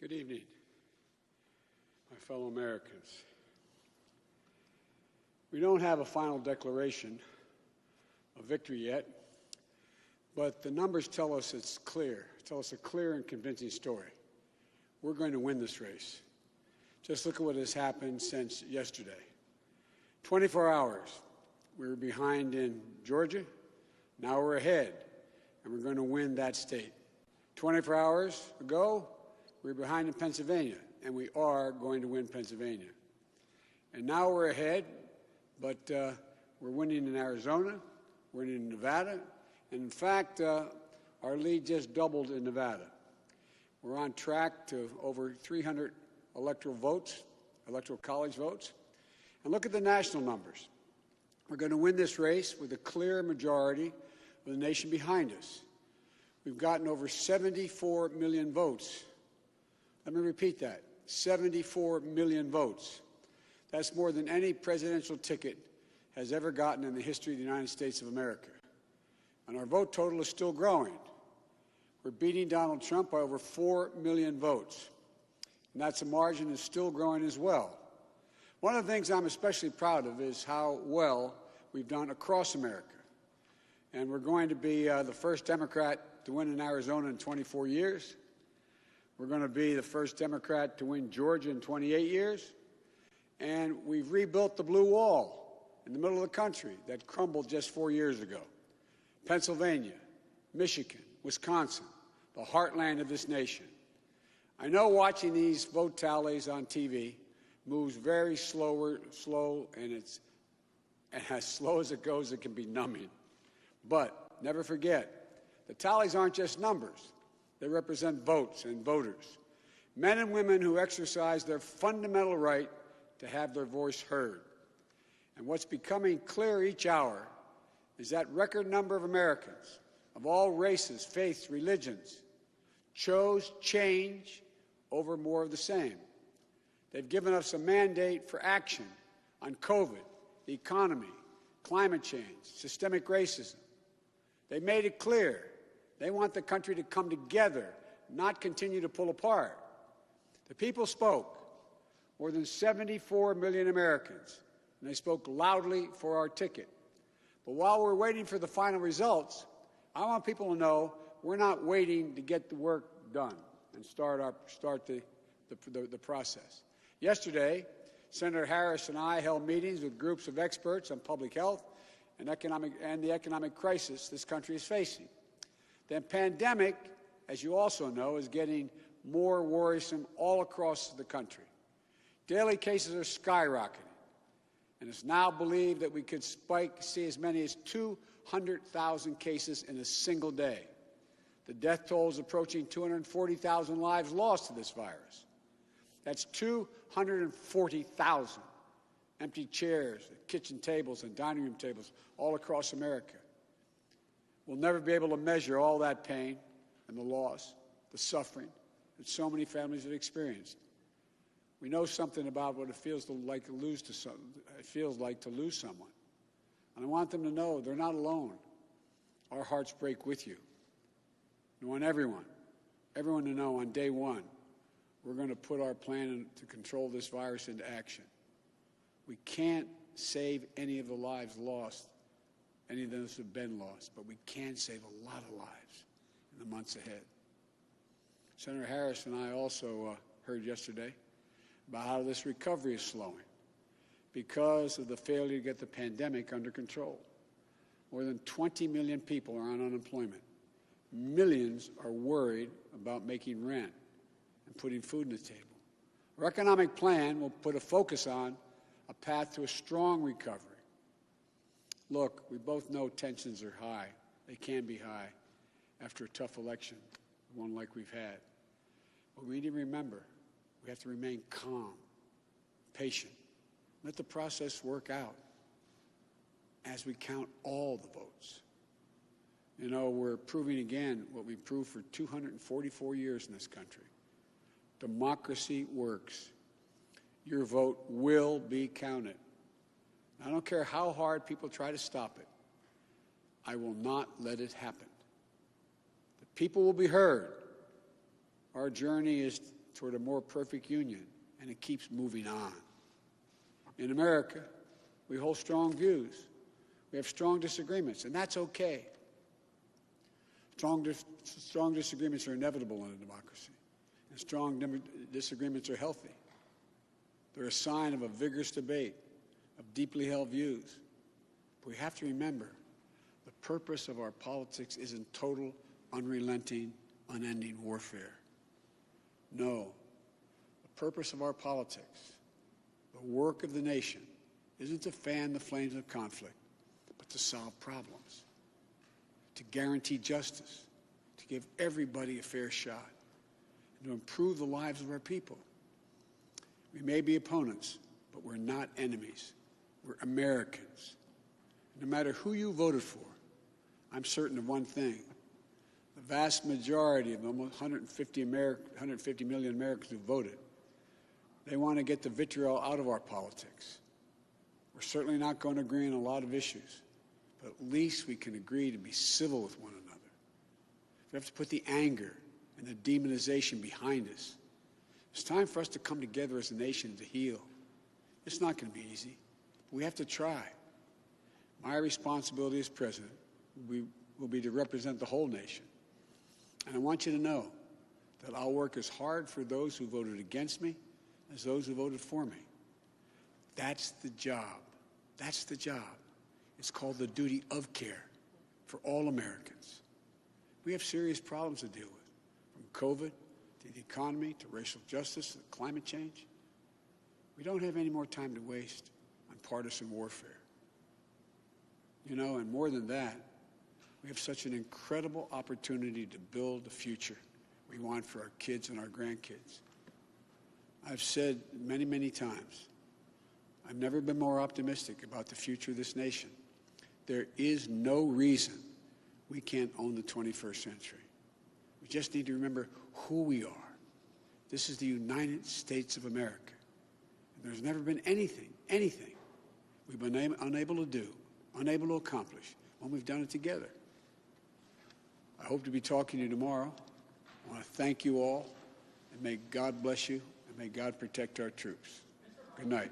Good evening, my fellow Americans. We don't have a final declaration of victory yet, but the numbers tell us it's clear, tell us a clear and convincing story. We're going to win this race. Just look at what has happened since yesterday. 24 hours, we were behind in Georgia. Now we're ahead, and we're going to win that state. 24 hours ago, we were behind in Pennsylvania, and we are going to win Pennsylvania. And now we're ahead, but we're winning in Arizona, we're winning in Nevada, and in fact, our lead just doubled in Nevada. We're on track to over 300 electoral votes, electoral college votes. And look at the national numbers. We're going to win this race with a clear majority of the nation behind us. We've gotten over 74 million votes. Let me repeat that, 74 million votes. That's more than any presidential ticket has ever gotten in the history of the United States of America. And our vote total is still growing. We're beating Donald Trump by over 4 million votes. And that's a margin that's still growing as well. One of the things I'm especially proud of is how well we've done across America. And we're going to be the first Democrat to win in Arizona in 24 years. We're going to be the first Democrat to win Georgia in 28 years. And we've rebuilt the blue wall in the middle of the country that crumbled just 4 years ago. Pennsylvania, Michigan, Wisconsin, the heartland of this nation. I know watching these vote tallies on TV moves very slow, and as slow as it goes, it can be numbing. But never forget, the tallies aren't just numbers. They represent votes and voters, men and women who exercise their fundamental right to have their voice heard. And what's becoming clear each hour is that record number of Americans of all races, faiths, religions chose change over more of the same. They've given us a mandate for action on COVID, the economy, climate change, systemic racism. They made it clear they want the country to come together, not continue to pull apart. The people spoke, more than 74 million Americans, and they spoke loudly for our ticket. But while we're waiting for the final results, I want people to know we're not waiting to get the work done and start the process. Yesterday, Senator Harris and I held meetings with groups of experts on public health and the economic crisis this country is facing. The pandemic, as you also know, is getting more worrisome all across the country. Daily cases are skyrocketing, and it's now believed that we could see as many as 200,000 cases in a single day. The death toll is approaching 240,000 lives lost to this virus. That's 240,000 empty chairs, kitchen tables, and dining room tables all across America. We'll never be able to measure all that pain and the loss, the suffering that so many families have experienced. We know something about what it feels like to lose someone. And I want them to know they're not alone. Our hearts break with you. I want everyone to know on day one, we're going to put our plan to control this virus into action. We can't save any of the lives lost, any of those who have been lost, but we can save a lot of lives in the months ahead. Senator Harris and I also heard yesterday about how this recovery is slowing because of the failure to get the pandemic under control. More than 20 million people are on unemployment. Millions are worried about making rent and putting food on the table. Our economic plan will put a focus on a path to a strong recovery. Look, we both know tensions are high. They can be high after a tough election, one like we've had. But we need to remember, we have to remain calm, patient. Let the process work out as we count all the votes. You know, we're proving again what we've proved for 244 years in this country. Democracy works. Your vote will be counted. I don't care how hard people try to stop it. I will not let it happen. The people will be heard. Our journey is toward a more perfect union, and it keeps moving on. In America, we hold strong views. We have strong disagreements, and that's okay. Strong disagreements are inevitable in a democracy, and strong disagreements are healthy. They're a sign of a vigorous debate, of deeply held views. But we have to remember, the purpose of our politics isn't total, unrelenting, unending warfare. No, the purpose of our politics, the work of the nation, isn't to fan the flames of conflict, but to solve problems, to guarantee justice, to give everybody a fair shot, and to improve the lives of our people. We may be opponents, but we're not enemies. We're Americans. No matter who you voted for, I'm certain of one thing. The vast majority of the almost 150 million Americans who voted, they want to get the vitriol out of our politics. We're certainly not going to agree on a lot of issues, but at least we can agree to be civil with one another. We have to put the anger and the demonization behind us. It's time for us to come together as a nation to heal. It's not going to be easy, but we have to try. My responsibility as president will be to represent the whole nation. And I want you to know that I'll work as hard for those who voted against me as those who voted for me. That's the job. That's the job. It's called the duty of care for all Americans. We have serious problems to deal with, from COVID to the economy to racial justice to climate change. We don't have any more time to waste on partisan warfare. You know, and more than that, we have such an incredible opportunity to build the future we want for our kids and our grandkids. I've said many, many times, I've never been more optimistic about the future of this nation. There is no reason we can't own the 21st century. We just need to remember who we are. This is the United States of America. And there's never been anything we've been unable to do, unable to accomplish when we've done it together. I hope to be talking to you tomorrow. I want to thank you all, and may God bless you, and may God protect our troops. Good night.